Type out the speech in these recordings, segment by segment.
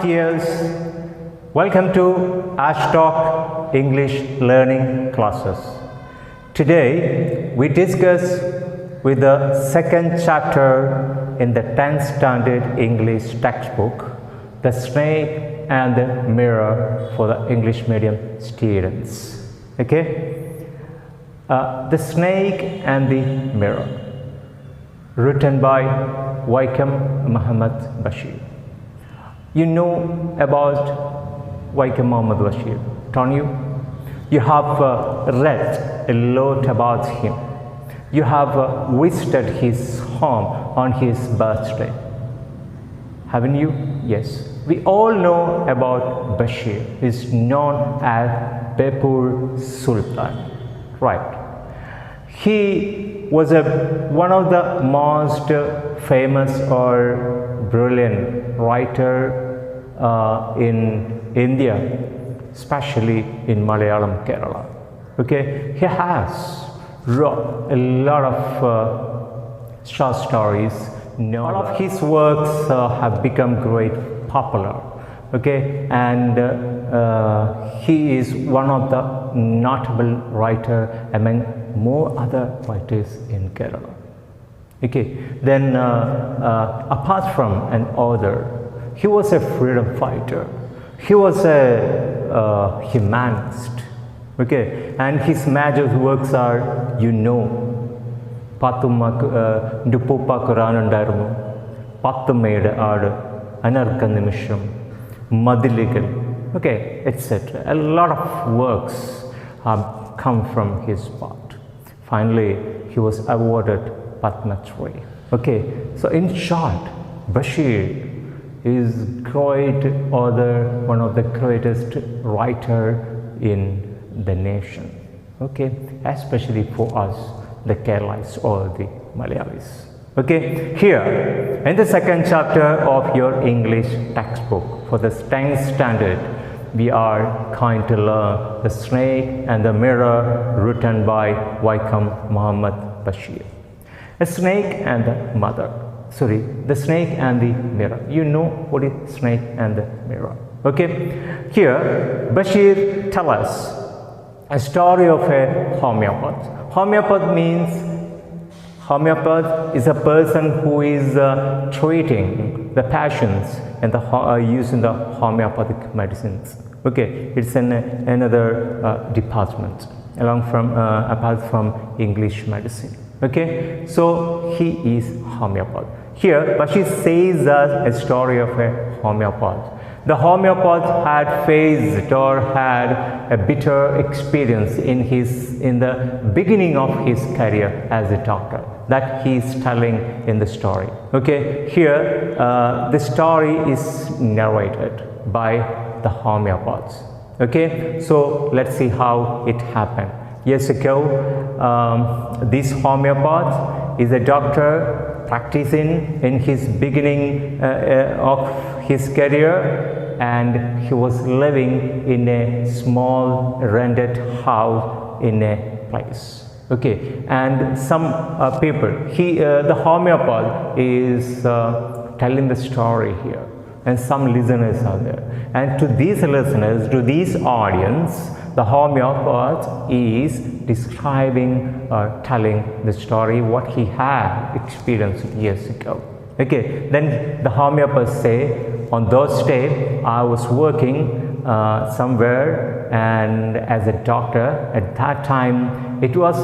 dears, welcome to Ash Talk English Learning Classes. Today we discuss with the second chapter in the 10th standard English textbook, The Snake and the Mirror for the English medium students. Okay? The Snake and the Mirror, written by Waikem Muhammad Bashir. You know about Waikem Muhammad Bashir, don't you? You have read a lot about him. You have visited his home on his birthday, haven't you? Yes. We all know about Bashir. He is known as Bepur Sultan, right? He was one of the most famous or brilliant writer in India, especially in Malayalam, Kerala. Okay, he has wrote a lot of short stories. All of his works have become great popular. Okay, and he is one of the notable writer among more other writers in Kerala. Okay, then apart from an author, he was a freedom fighter. He was a humanist. Okay, and his major works are, you know, Dupupa Quran Darmu, Patumeda Ad, Anarkanimisham, Madiligal, okay, etc. A lot of works have come from his part. Finally, he was awarded Padma Shri. Okay, so in short, Bashir is great author, one of the greatest writer in the nation. Okay, especially for us, the Keralites or the Malayalis. Okay, here in the second chapter of your English textbook for the 10th standard, we are going to learn The Snake and the Mirror, written by Waikem Muhammad Bashir. A snake and the mother. The snake and the mirror. You know what is snake and the mirror. Okay, here Bashir tells us a story of a homeopath. Homeopath is a person who is treating the patients and using the homeopathic medicines. Okay, it's another department apart from English medicine. Okay, so he is homeopath. Here Bashir says us a story of a homeopath. The homeopath had faced or had a bitter experience in the beginning of his career as a doctor that he is telling in the story. Okay, here the story is narrated by the homeopath. Okay, so let's see how it happened. Years ago, this homeopath is a doctor practicing in his beginning of his career, and he was living in a small rented house in a place. Okay, and some people, the homeopath is telling the story here, and some listeners are there, and to these listeners, to this audience, the homeopath is describing or telling the story what he had experienced years ago. Okay, then the homeopath say, on those days I was working somewhere, and as a doctor at that time, it was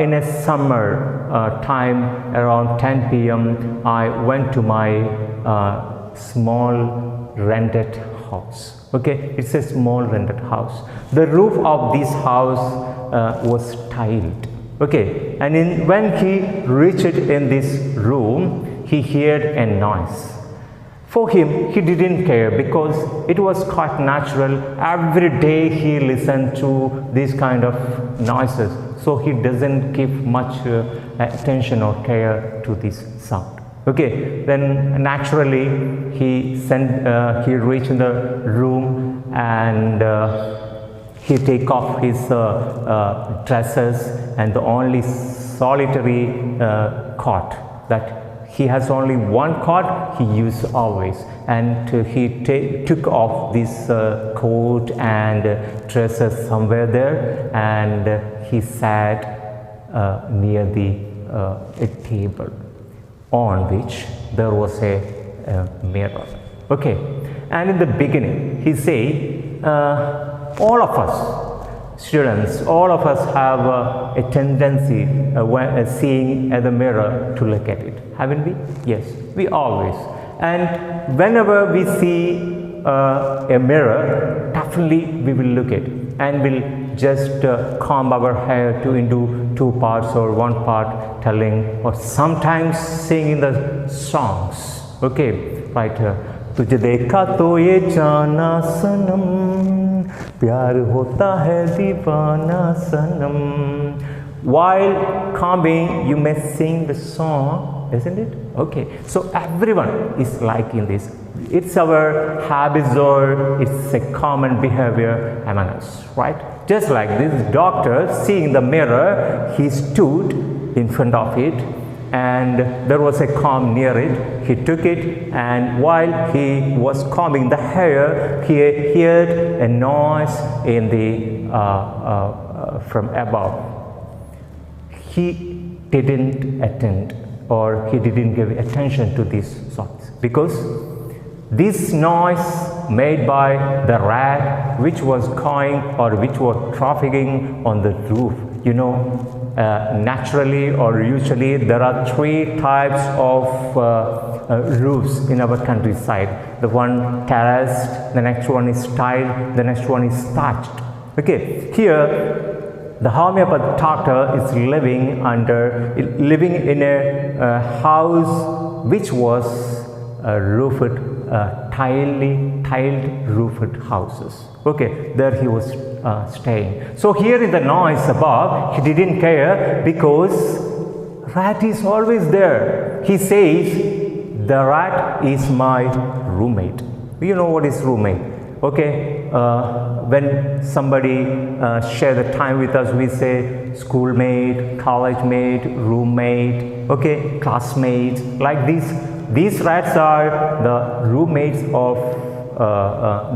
in a summer time around 10 p.m. I went to my small rented house. Okay, it's a small rented house. The roof of this house was tiled. Okay, and when he reached in this room, he heard a noise. For him, he didn't care because it was quite natural. Every day he listened to these kind of noises, so he doesn't give much attention or care to this sound. Okay, then naturally he reached the room, and he take off his dresses, and the only solitary cot that he has only one cot, he used always, and he took off this coat and dresses somewhere there, and he sat near a table on which there was a mirror. Okay, and in the beginning he said, all of us students, all of us have a tendency when seeing at the mirror to look at it, haven't we? Yes, we always. And whenever we see a mirror, definitely we will look at it and will just comb our hair into two parts or one part, telling or sometimes singing the songs. Okay, right. तुझे देखा तो ये जाना सनम, प्यार होता है दीवाना सनम. While combing, you may sing the song, isn't it? Okay, so everyone is liking this. It's our habits or it's a common behavior among us, right? Just like this doctor seeing the mirror, he stood in front of it, and there was a comb near it. He took it, and while he was combing the hair, he heard a noise in the from above. He didn't attend, or he didn't give attention to these songs, because this noise made by the rat which was going or which was trafficking on the roof. You know, naturally or usually there are three types of roofs in our countryside. The one terraced, the next one is tiled, the next one is thatched. Okay, here the homeopath doctor is living in a house which was roofed, tiled roofed houses. Okay, there he was staying. So here is the noise above. He didn't care because rat is always there. He says the rat is my roommate. You know what is roommate? Okay, when somebody share the time with us, we say schoolmate, college mate, roommate, okay, classmates. Like these rats are the roommates of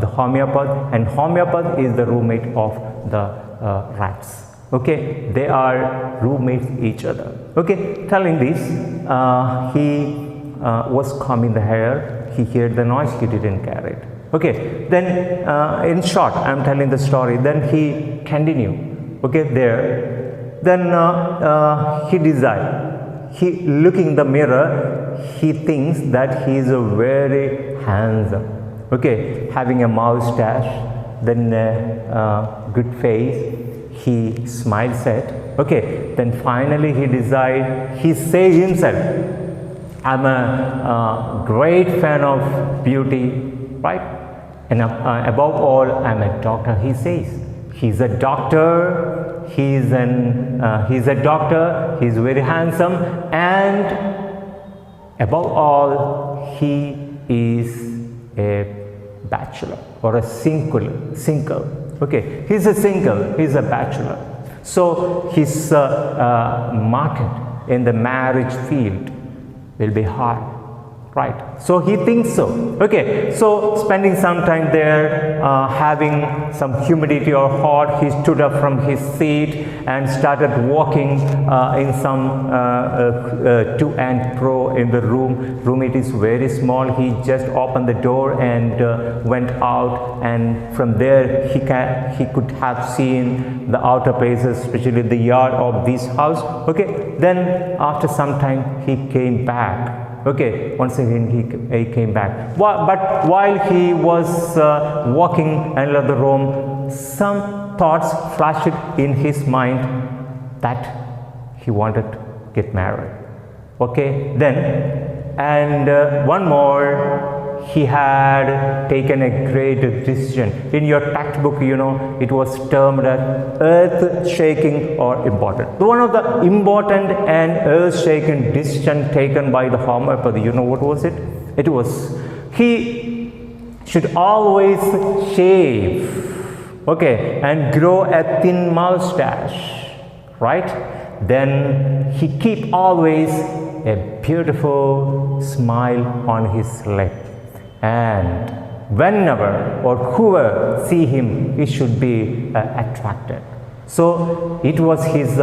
the homeopath, and homeopath is the roommate of the rats. Okay, they are roommates each other. Okay, telling this, he was combing the hair. He heard the noise. He didn't care it. Okay, then in short, I am telling the story. Then he continued. Okay, there. Then he desired. He looking in the mirror. He thinks that he is a very handsome. Okay, having a moustache, then good face. He smiles at. Okay, then finally he decided. He said himself, "I'm a great fan of beauty, right? And above all, I'm a doctor." He says he's a doctor. He's a doctor. He's very handsome, and above all, he is a bachelor or a single. Okay, he's a single. He's a bachelor. So his market in the marriage field will be hard. Right, so he thinks so. Okay, so spending some time there, having some humidity or hot, he stood up from his seat and started walking in some to and fro in the room. Room, it is very small. He just opened the door and went out, and from there he could have seen the outer places, especially the yard of this house. Okay, then after some time he came back. Okay, once again he came back. But while he was walking under the room, some thoughts flashed in his mind that he wanted to get married. Okay, then, and one more, he had taken a great decision. In your textbook, you know, it was termed as earth-shaking or important. One of the important and earth-shaking decision taken by the homeopath, you know what was it? It was he should always shave, okay, and grow a thin mustache, right? Then he keep always a beautiful smile on his lip, and whenever or whoever see him, he should be attracted. So it was his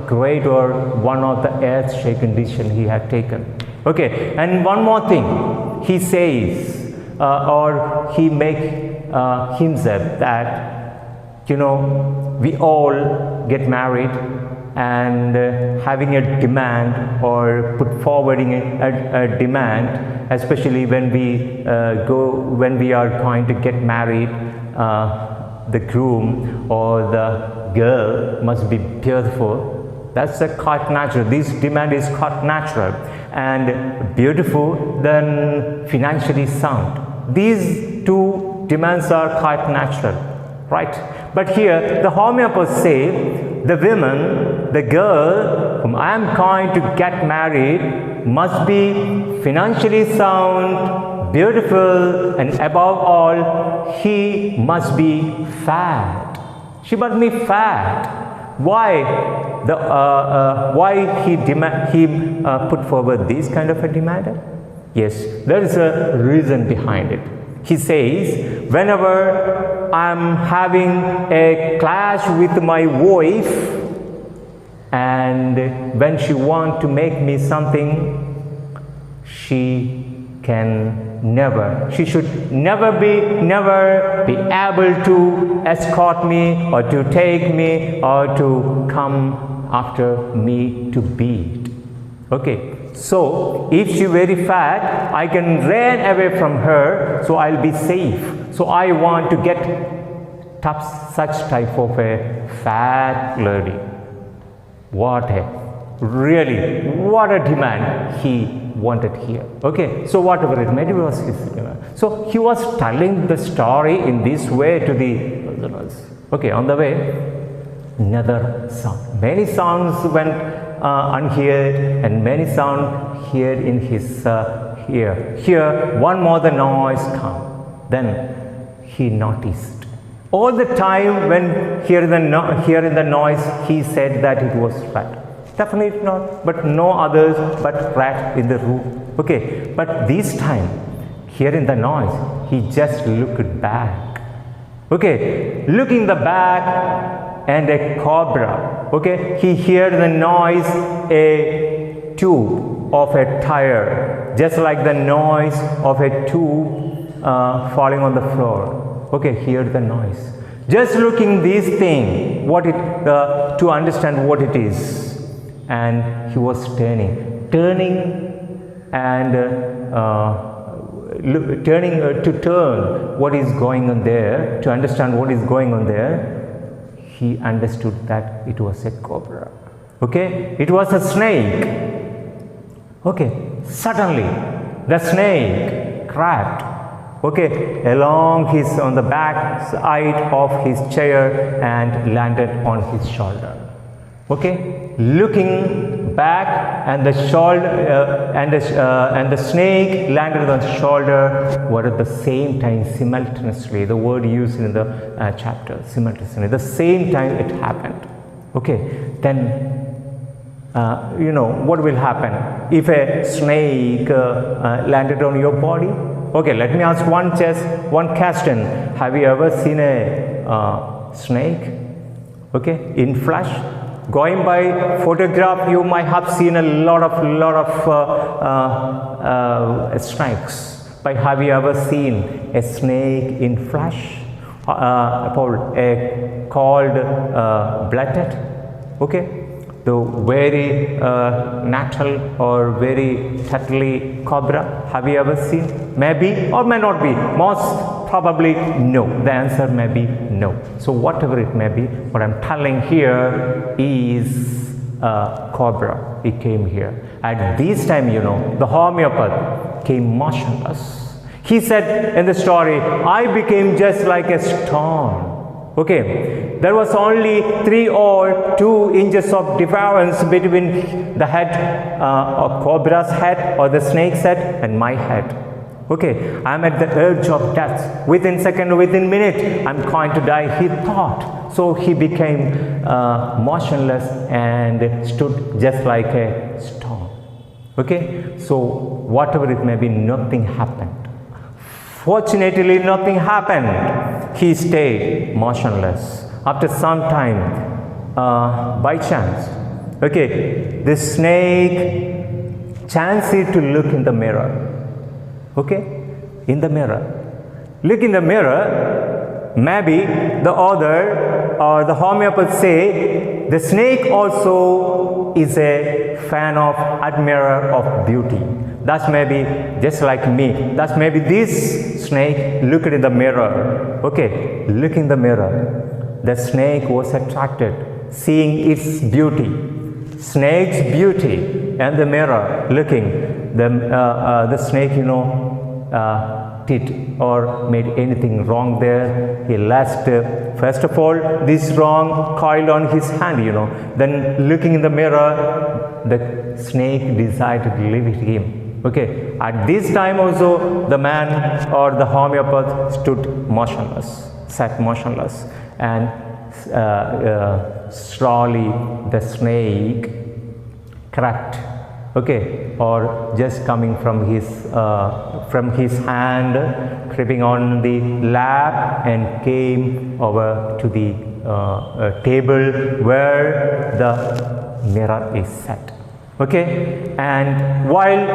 great or one of the earth-shaking decision he had taken. Okay, and one more thing, he says or he make himself that, you know, we all get married and having a demand or put forwarding a demand, especially when we are going to get married, the groom or the girl must be beautiful. That's quite natural. This demand is quite natural, and beautiful, then financially sound. These two demands are quite natural, right? But here the homeopaths say the woman, the girl whom I am going to get married must be financially sound, beautiful, and above all, he must be fat. She must be fat. Why? Why he put forward this kind of a demand? Yes, there is a reason behind it. He says, whenever I am having a clash with my wife, and when she wants to make me something, she should never be able to escort me or to take me or to come after me to beat. Okay, so if she very fat, I can run away from her, so I'll be safe. So I want to get such type of a fat lady. What a demand he wanted here. Okay, so whatever it may be was his demand. So he was telling the story in this way to the listeners. Okay, on the way, another song. Many songs went unheard, and many sound heard in his ear. Here, one more the noise come. Then he noticed. All the time when hearing the noise, he said that it was rat. Definitely not, but no others but rat in the room. Okay, but this time, hearing the noise, he just looked back. Okay, looking the back, and a cobra. Okay, he heard the noise, a tube of a tire, just like the noise of a tube falling on the floor. Okay, hear the noise. Just looking this thing, to understand what it is. And he was turning and turn what is going on there, to understand what is going on there. He understood that it was a cobra. Okay, it was a snake. Okay, suddenly the snake crabbed. Okay, on the back side of his chair and landed on his shoulder. Okay, looking back, and the shoulder and the snake landed on the shoulder were at the same time simultaneously. The word used in the chapter, simultaneously. The same time it happened. Okay, then you know what will happen if a snake landed on your body? Okay, let me ask one question. Have you ever seen a snake? Okay, in flesh? Going by photograph, you might have seen a lot of snakes. But have you ever seen a snake in flesh? Called blooded? Okay, the very natural or very turtly cobra. Have you ever seen? Maybe or may not be. Most probably no. The answer may be no. So whatever it may be, what I'm telling here is cobra. It came here. At this time, you know, the homeopath came motionless. He said in the story, I became just like a stone. Okay, there was only 3 or 2 inches of difference between the head of cobra's head or the snake's head and my head. Okay, I'm at the edge of death. Within second, within minute, I'm going to die, he thought. So he became motionless and stood just like a stone. Okay, so whatever it may be, nothing happened. Fortunately, nothing happened. He stayed motionless. After some time, by chance, okay, the snake chanced to look in the mirror. Okay, in the mirror. Look in the mirror, maybe the author or the homeopath say the snake also is a fan of, admirer of beauty. That's maybe just like me. That's maybe this snake looked in the mirror. Okay, look in the mirror. The snake was attracted, seeing its beauty. Snake's beauty and the mirror looking. The snake, did or made anything wrong there. He lost, first of all, this wrong coiled on his hand, Then looking in the mirror, the snake decided to leave him. Okay, at this time also, the man or the homeopath stood motionless, sat motionless, and slowly the snake cracked. Okay, or just coming from his hand, creeping on the lap and came over to the table where the mirror is set. Okay, and while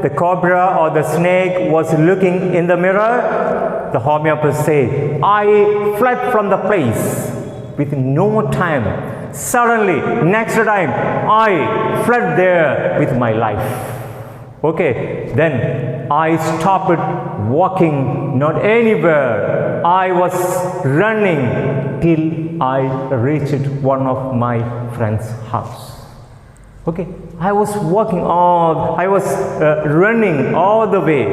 the cobra or the snake was looking in the mirror, the homeopath said, I fled from the place with no time. Suddenly, next time, I fled there with my life. Okay, then I stopped walking, not anywhere. I was running till I reached one of my friend's house. Okay, I was running all the way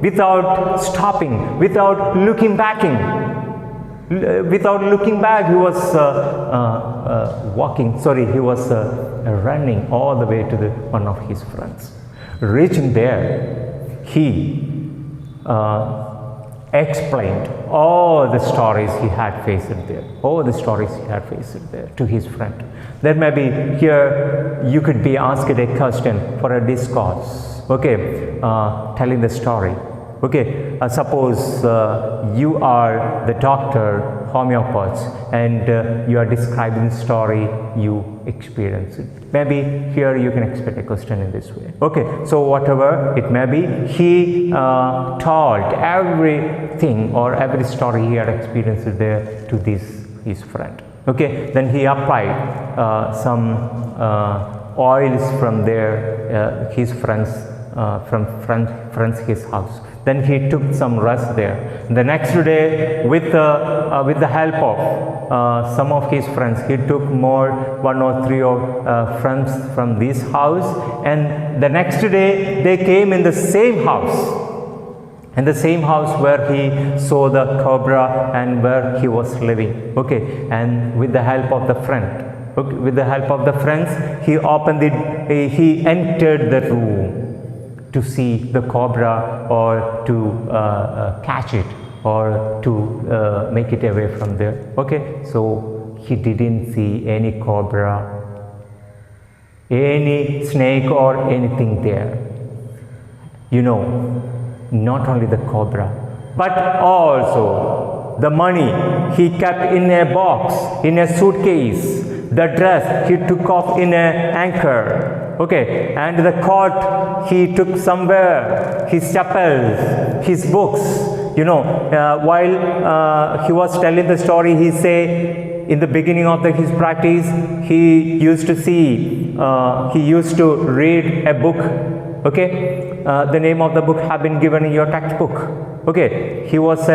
without stopping, without looking back. Without looking back, he was he was running all the way to one of his friends. Reaching there, he explained all the stories he had faced there, to his friend. Then maybe here you could be asked a question for a discourse, okay, telling the story. Okay, suppose you are the doctor, homeopath, and you are describing the story you experienced. Maybe here you can expect a question in this way. Okay, so whatever it may be, he told everything or every story he had experienced there to his friend. Okay, then he applied some oils from there, his friends, his house. Then he took some rest there. The next day, with the help of some of his friends, he took one or three friends from this house, and the next day they came in the same house where he saw the cobra and where he was living. Okay, and with the help of the friend, okay, with the help of the friends, he entered the room to see the cobra or to catch it or to make it away from there. Okay, so he didn't see any cobra, any snake or anything there. Not only the cobra, but also the money he kept in a box, in a suitcase. The dress he took off in an anchor. Okay, and the coat he took somewhere, his chappals, his books. While he was telling the story, he say in the beginning of his practice, he used to read a book. Okay, the name of the book have been given in your textbook. Okay, he was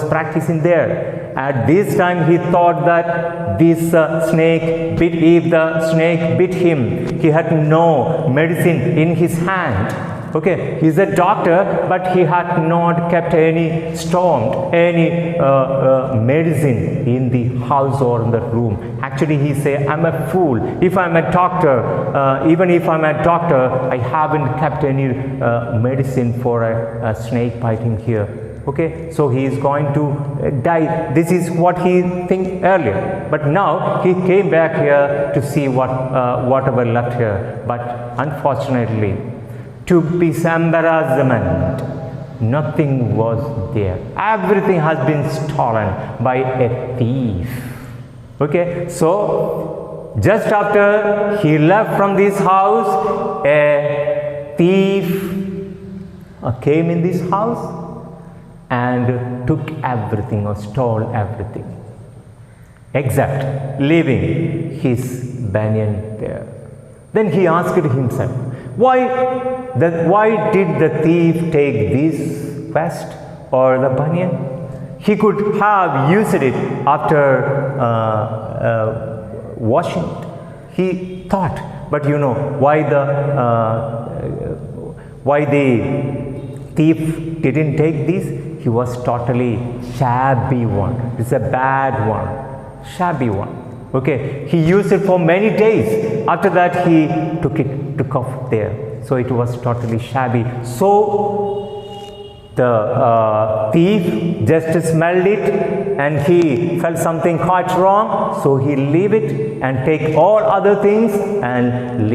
practicing there. At this time, he thought that this snake bit. If the snake bit him, he had no medicine in his hand. Okay, he's a doctor, but he had not kept any medicine in the house or in the room. Actually, he said, I'm a fool. If I'm a doctor, even if I'm a doctor, I haven't kept any medicine for a snake biting here. Okay, so he is going to die. This is what he think earlier, but now he came back here to see whatever left here. But unfortunately, to his embarrassment, nothing was there. Everything has been stolen by a thief. Okay, so just after he left from this house, a thief came in this house and took everything or stole everything, except leaving his banyan there. Then he asked himself, why did the thief take this vest or the banyan? He could have used it after washing it. He thought, but you know why the thief didn't take this? He was totally shabby one. It's a bad one, shabby one. Okay, he used it for many days. After that, he took off there. So it was totally shabby. So the thief just smelled it and he felt something quite wrong. So he leave it and take all other things and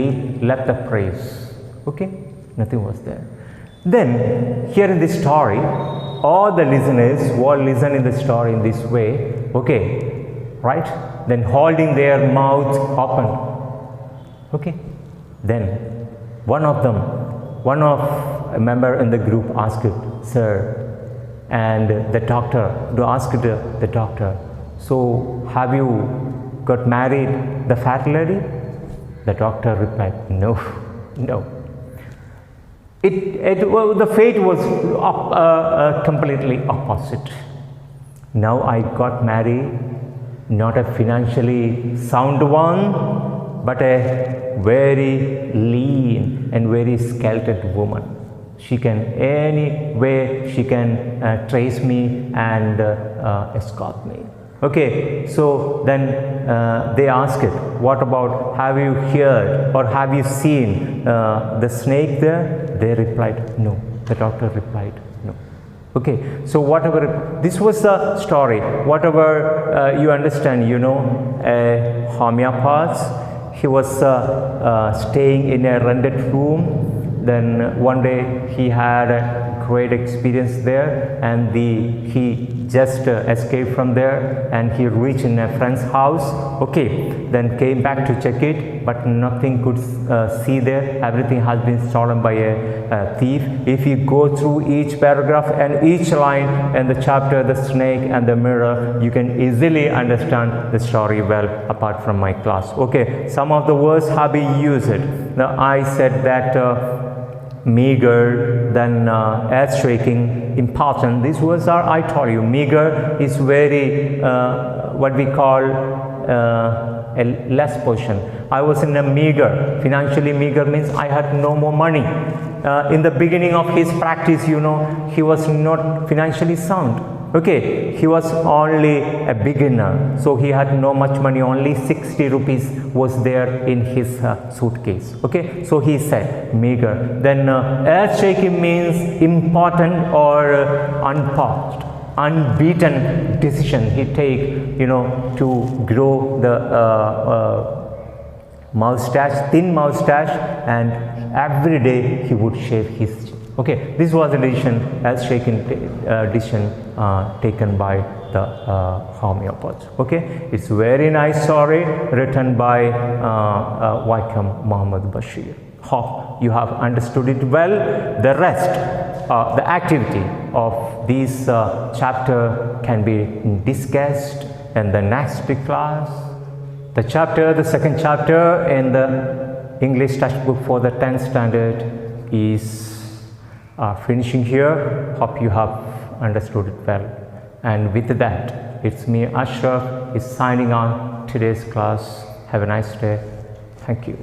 left the place. Okay, nothing was there. Then here in this story, all the listeners will listen in the story in this way. Okay, right? Then holding their mouths open. Okay. Then one of a member in the group asked, sir, and the doctor asked the doctor, so have you got married the fat lady? The doctor replied, no. The fate was completely opposite. Now I got married, not a financially sound one, but a very lean and very skeleton woman. She can any way she can trace me and escort me. Okay, so then they asked it, what about, have you heard or have you seen the snake there? They replied, no. The doctor replied, no. Okay, so whatever, this was the story. Whatever you understand, you know, a homeopath, he was staying in a rented room. Then one day he had a great experience there, and he just escaped from there and he reached in a friend's house. Okay, then came back to check it, but nothing could see there. Everything has been stolen by a thief. If you go through each paragraph and each line in the chapter, the snake and the mirror, you can easily understand the story well apart from my class. Okay, some of the words have been used. Now I said that meager, then earth shaking, important. These words are, I told you, meager is very what we call a less position. I was in a meager, financially meager means I had no more money. In the beginning of his practice, you know, he was not financially sound. Okay, he was only a beginner, so he had no much money, only 60 rupees was there in his suitcase. Okay, so he said meager. Then earth shaking means important or unpaused, unbeaten decision he take, you know, to grow the mustache, thin mustache, and every day he would shave his. Okay, this was a decision, as shaken decision taken by the homeopath. Okay, it's very nice story written by Waikham Muhammad Bashir. Hope you have understood it well. The rest, the activity of this chapter can be discussed in the next class. The second chapter in the English textbook for the 10th standard is finishing here. Hope you have understood it well. And with that, it's me, Ashraf, is signing on today's class. Have a nice day. Thank you.